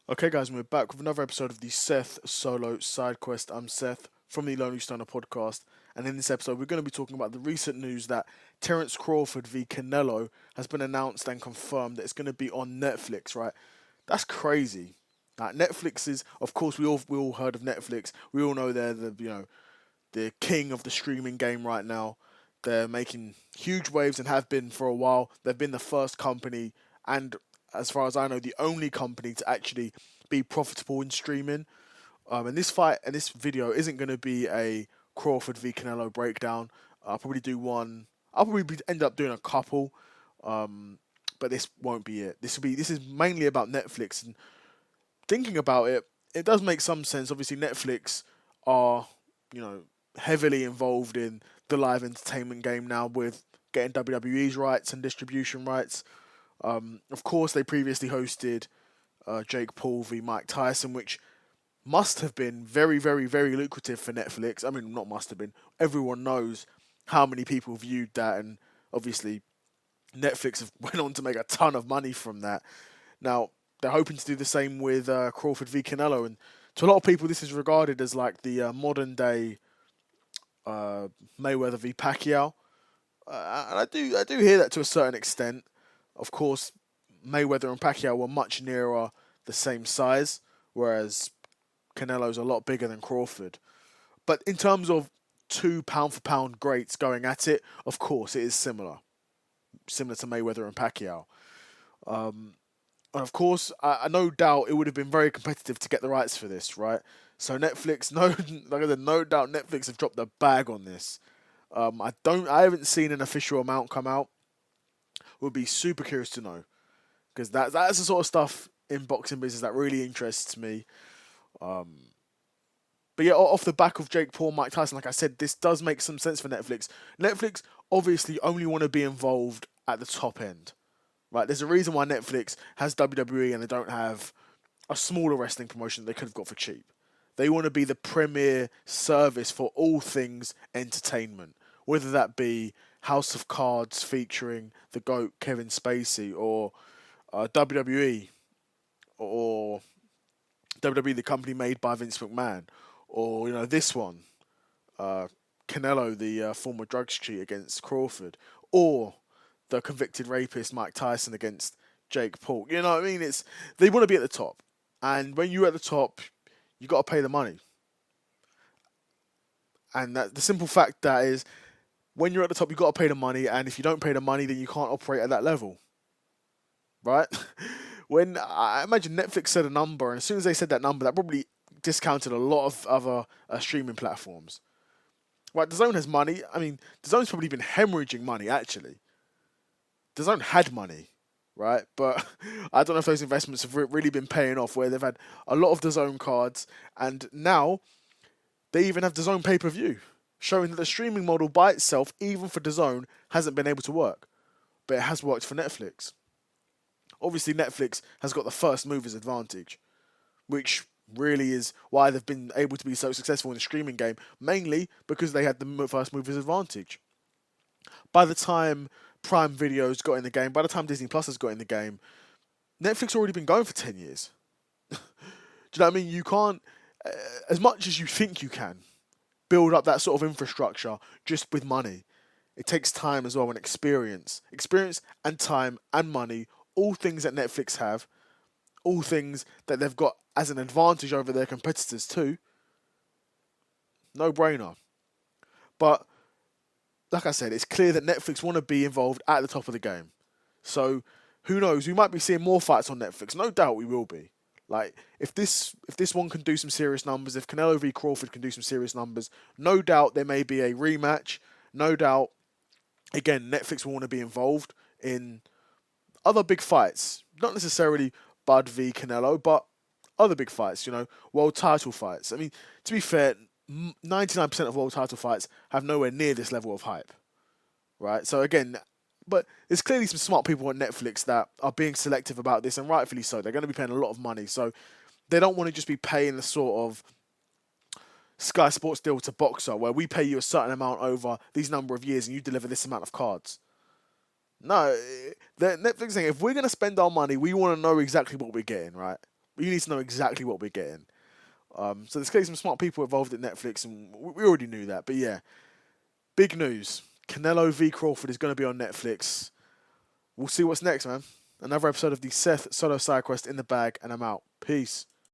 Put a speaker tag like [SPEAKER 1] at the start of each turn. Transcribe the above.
[SPEAKER 1] Okay, guys, we're back with another episode of the Seth Solo Side Quest. I'm Seth from the Lonely Stoner podcast, and in this episode, we're going to be talking about the recent news that Terence Crawford v Canelo has been announced and confirmed that it's going to be on Netflix. Right? That's crazy. Netflix is, of course, we all heard of Netflix. We all know they're the king of the streaming game right now. They're making huge waves and have been for a while. They've been the first company and, as far as I know, the only company to actually be profitable in streaming. And this fight and this video isn't going to be a Crawford v Canelo breakdown. I'll probably do one. I'll probably end up doing a couple, but this won't be it. This is mainly about Netflix. And thinking about it, it does make some sense. Obviously, Netflix are you know heavily involved in the live entertainment game now with getting WWE's rights and distribution rights. Of course, they previously hosted Jake Paul v Mike Tyson, which must have been very, very, very lucrative for Netflix. I mean, not must have been. Everyone knows how many people viewed that, and obviously Netflix have went on to make a ton of money from that. Now they're hoping to do the same with Crawford v Canelo, and to a lot of people, this is regarded as like the modern day Mayweather v Pacquiao. And I do hear that to a certain extent. Of course, Mayweather and Pacquiao were much nearer the same size, whereas Canelo's a lot bigger than Crawford. But in terms of two pound for pound greats going at it, of course it is similar to Mayweather and Pacquiao. And of course, I no doubt it would have been very competitive to get the rights for this, right? So Netflix, no, like I said, no doubt Netflix have dropped the bag on this. I haven't seen an official amount come out. Would be super curious to know because that's the sort of stuff in boxing business that really interests me. But yeah, off the back of Jake Paul, Mike Tyson, like I said, this does make some sense for Netflix. Netflix obviously only want to be involved at the top end, right? There's a reason why Netflix has WWE and they don't have a smaller wrestling promotion that they could have got for cheap. They want to be the premier service for all things entertainment, whether that be House of Cards featuring the GOAT Kevin Spacey, or WWE, or WWE, the company made by Vince McMahon, or this one, Canelo, the former drugs cheat against Crawford, or the convicted rapist Mike Tyson against Jake Paul. You know what I mean? They want to be at the top, and when you're at the top, you got to pay the money. And the simple fact that is, when you're at the top, you got to pay the money, and if you don't pay the money, then you can't operate at that level, right? When I imagine Netflix said a number, and as soon as they said that number, that probably discounted a lot of other streaming platforms. Right, DAZN has money. I mean, DAZN's probably been hemorrhaging money, actually. DAZN had money, right? But I don't know if those investments have really been paying off, where they've had a lot of DAZN cards, and now they even have DAZN pay-per-view, showing that the streaming model by itself, even for DAZN, hasn't been able to work. But it has worked for Netflix. Obviously, Netflix has got the first movers advantage, which really is why they've been able to be so successful in the streaming game, mainly because they had the first movers advantage. By the time Prime Video's got in the game, by the time Disney Plus has got in the game, Netflix already been going for 10 years. Do you know what I mean? You can't, as much as you think you can, build up that sort of infrastructure just with money. It takes time as well, and experience. Experience and time and money, all things that Netflix have, all things that they've got as an advantage over their competitors too. No brainer. But like I said, it's clear that Netflix want to be involved at the top of the game. So who knows? We might be seeing more fights on Netflix. No doubt we will be. Like if this one can do some serious numbers, if Canelo v Crawford can do some serious numbers, no doubt there may be a rematch. No doubt, again, Netflix will want to be involved in other big fights. Not necessarily Bud v Canelo, but other big fights, world title fights. I mean, to be fair, 99% of world title fights have nowhere near this level of hype, right? So again, but there's clearly some smart people at Netflix that are being selective about this, and rightfully so. They're going to be paying a lot of money, so they don't want to just be paying the sort of Sky Sports deal to Boxer, where we pay you a certain amount over these number of years and you deliver this amount of cards. No, Netflix saying if we're going to spend our money, we want to know exactly what we're getting, right? You need to know exactly what we're getting. So there's clearly some smart people involved at Netflix, and we already knew that. But yeah, big news. Canelo v Crawford is going to be on Netflix. We'll see what's next, man. Another episode of the Seth Solo Side Quest in the bag, and I'm out. Peace.